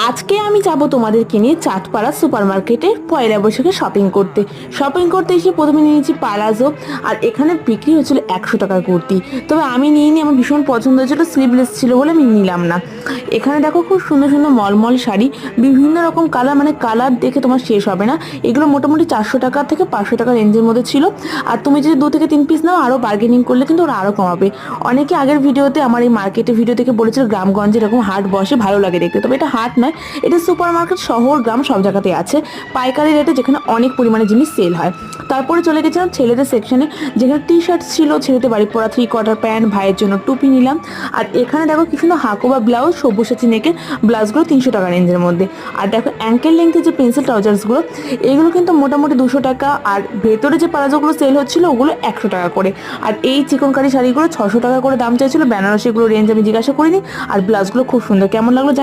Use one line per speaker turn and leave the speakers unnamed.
আজকে আমি যাব তোমাদেরকে নিয়ে চাঁদপাড়া সুপার মার্কেটে পয়লা বৈশাখে শপিং করতে এসে প্রথমে নিয়েছি পালাজো। আর এখানে বিক্রি হচ্ছিল 100 টাকার কুর্তি, তবে আমি নিইনি, আমার ভীষণ পছন্দ হয়েছিল, স্লিভলেস ছিল বলে আমি নিলাম না। এখানে দেখো খুব সুন্দর সুন্দর মলমল শাড়ি, বিভিন্ন রকম কালার, মানে কালার দেখে তোমার শেষ হবে না। এগুলো মোটামুটি 400 টাকা থেকে 500 টাকা রেঞ্জের মধ্যে ছিল। আর তুমি যদি 2 থেকে 3 পিস নাও আরও বার্গেনিং করলে কিন্তু ওরা আরও কমাবে। অনেকে আগের ভিডিওতে আমার এই মার্কেটের ভিডিও থেকে বলেছিল গ্রামগঞ্জে এরকম হাট বসে, ভালো লাগে দেখতে, তবে এটা হাট নয়, এটা সুপার মার্কেট। শহর গ্রাম সব জায়গাতেই আছে পাইকারি রেটে, যেখানে অনেক পরিমাণে জিনিস সেল হয়। তারপরে চলে গেছিলাম ছেলেদের সেকশনে, যেখানে টি শার্ট ছিল, ছেলেদের বাড়ি পরা 3/4 প্যান্ট, ভাইয়ের জন্য টুপি নিলাম। আর এখানে দেখো কি সুন্দর হাকোবা ব্লাউজ, সব্যসাচী নেকের ব্লাউজগুলো 300 টাকা রেঞ্জের মধ্যে। আর দেখো অ্যাঙ্কেল লেন্থের যে পেন্সিল ট্রাউজার্সগুলো, এগুলো কিন্তু মোটামুটি 200 টাকা। আর ভেতরে যে পালাজোগুলো সেল হচ্ছিল ওগুলো 100 টাকা করে। আর এই চিকনকারি শাড়িগুলো 600 টাকা করে দাম চাইছিল। বেনারসিগুলো রেঞ্জ আমি জিজ্ঞাসা করিনি। আর ব্লাউজগুলো খুব সুন্দর, কেমন লাগলো জানি।